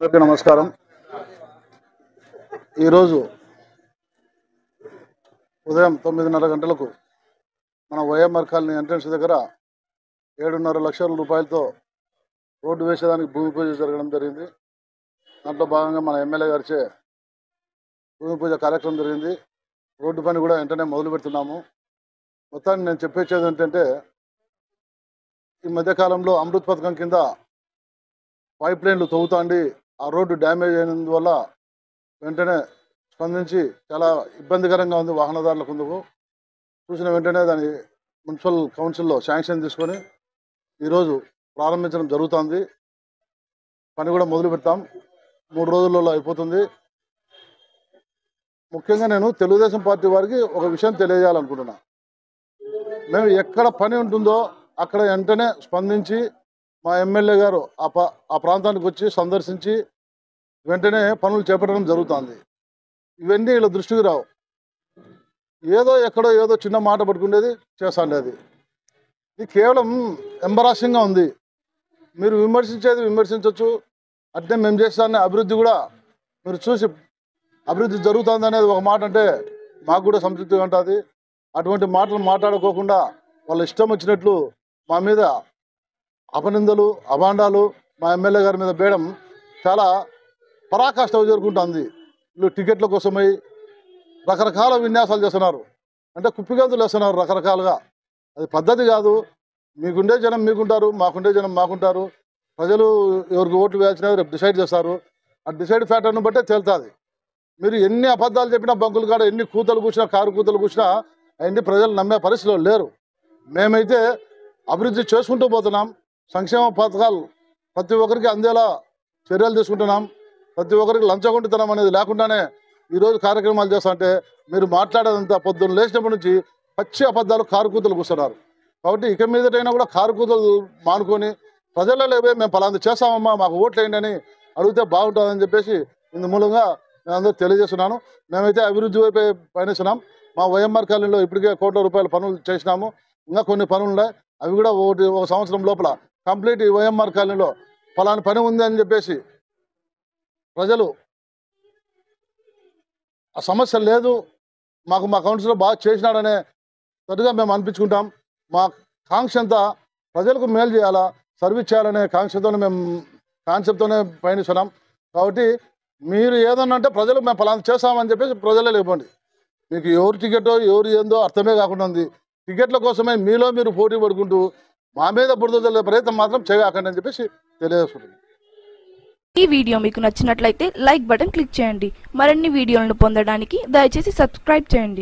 అందరికీ నమస్కారం. ఈరోజు ఉదయం 9:30 గంటలకు మన వైఎంఆర్ కాలనీ ఎంట్రన్స్ దగ్గర 7.5 లక్షల రూపాయలతో రోడ్డు వేసేదానికి భూమి పూజ జరగడం జరిగింది. దాంట్లో భాగంగా మన ఎమ్మెల్యే గారిచే భూమి పూజ కార్యక్రమం జరిగింది. రోడ్డు పని కూడా వెంటనే మొదలు పెడుతున్నాము. మొత్తాన్ని నేను చెప్పేది ఏంటంటే, ఈ మధ్యకాలంలో అమృత్ పథకం కింద పైప్ లైన్లు తవ్వుతాండి ఆ రోడ్డు డ్యామేజ్ అయినందువల్ల వెంటనే స్పందించి చాలా ఇబ్బందికరంగా ఉంది వాహనదారులకు. ముందుకు చూసిన వెంటనే దాని మున్సిపల్ కౌన్సిల్లో శాంక్షన్ తీసుకొని ఈరోజు ప్రారంభించడం జరుగుతుంది. పని కూడా మొదలు పెడతాం, 3 రోజులలో అయిపోతుంది. ముఖ్యంగా నేను తెలుగుదేశం పార్టీ వారికి ఒక విషయం తెలియజేయాలనుకుంటున్నా. మేము ఎక్కడ పని ఉంటుందో అక్కడ వెంటనే స్పందించి మా ఎమ్మెల్యే గారు ఆ ప్రాంతానికి వచ్చి సందర్శించి వెంటనే పనులు చేపట్టడం జరుగుతుంది. ఇవన్నీ ఇలా దృష్టికి రావు. ఏదో ఎక్కడో ఏదో చిన్న మాట పట్టుకునేది చేస్తాండేది. ఇది కేవలం ఎంబరాసింగ్గా ఉంది. మీరు విమర్శించేది విమర్శించవచ్చు, అట్నే మేము చేస్తానే అభివృద్ధి కూడా మీరు చూసి అభివృద్ధి జరుగుతుంది అనేది ఒక మాట అంటే మాకు కూడా సంతృప్తిగా ఉంటుంది. అటువంటి మాటలు మాట్లాడుకోకుండా వాళ్ళ ఇష్టం వచ్చినట్లు మా మీద అపనిందలు అభాండాలు మా ఎమ్మెల్యే గారి మీద వేయడం చాలా పరాకాష్ట జరుగుతుంది. వీళ్ళు టికెట్ల కోసమై రకరకాల విన్యాసాలు చేస్తున్నారు, అంటే కుప్పిగంతులు వేస్తున్నారు రకరకాలుగా. అది పద్ధతి కాదు. మీకుండే జనం మీకుంటారు, మాకుండే జనం మాకుంటారు. ప్రజలు ఎవరికి ఓట్లు వేయాల్సిన రేపు డిసైడ్ చేస్తారు. ఆ డిసైడ్ ఫ్యాక్టర్ని బట్టే తేలుతుంది. మీరు ఎన్ని అబద్ధాలు చెప్పినా, బంకులు కాడ ఎన్ని కూతలు కూర్చినా, కారు కూతలు కూర్చినా అవన్నీ ప్రజలు నమ్మే పరిస్థితిలో లేరు. మేమైతే అభివృద్ధి చేసుకుంటూ పోతున్నాం. సంక్షేమ పథకాలు ప్రతి ఒక్కరికి అందేలా చర్యలు తీసుకుంటున్నాం. ప్రతి ఒక్కరికి లంచగొంటుతనం అనేది లేకుండానే ఈరోజు కార్యక్రమాలు చేస్తుంటే మీరు మాట్లాడేదంతా పొద్దున్న లేచినప్పటి నుంచి పచ్చి అబద్ధాలు కారుకూతలు కూర్చున్నారు. కాబట్టి ఇక మీదటైనా కూడా కారుకూతలు మానుకొని ప్రజల్లో లేవే మేము పలాంది చేస్తామమ్మా మాకు ఓట్లు వేయండి అని అడిగితే బాగుంటుందని చెప్పేసి ఇందు మూలంగా నేను అందరూ తెలియజేస్తున్నాను. మేమైతే అభివృద్ధి వైపు పయనిస్తున్నాం. మా వైఎంఆర్ కాలనీలో ఇప్పటికే కోట్ల రూపాయల పనులు చేసినాము. ఇంకా కొన్ని పనులు ఉన్నాయి. అవి కూడా ఒక సంవత్సరం లోపల కంప్లీట్ ఈ వైఎంఆర్ కాలనీలో ఫలాని పని ఉంది అని చెప్పేసి ప్రజలు ఆ సమస్య లేదు, మాకు మా కౌన్సిలర్ బాగా చేసినాడనే తట్టుగా మేము అనిపించుకుంటాం. మా కాంక్ష అంతా ప్రజలకు మేలు చేయాలా, సర్వీస్ చేయాలనే కాంక్షతోనే మేము కాన్సెప్ట్తోనే పయనిస్తున్నాం. కాబట్టి మీరు ఏదన్నా అంటే ప్రజలు మేము ఫలానా చేస్తామని చెప్పేసి ప్రజలే లేపండి. మీకు ఎవరు టికెటో ఎవరు ఏందో అర్థమే కాకుండా ఉంది. టికెట్ల కోసమే మీలో మీరు పోటీ పడుకుంటూ మా మీద బురద ప్రయత్నం మాత్రం చేయకండి అని చెప్పేసి తెలియజేసుకుంటుంది. ఈ వీడియో మీకు నచ్చినట్లయితే లైక్ బటన్ క్లిక్ చేయండి. మరిన్ని వీడియోలను పొందడానికి దయచేసి సబ్స్క్రైబ్ చేయండి.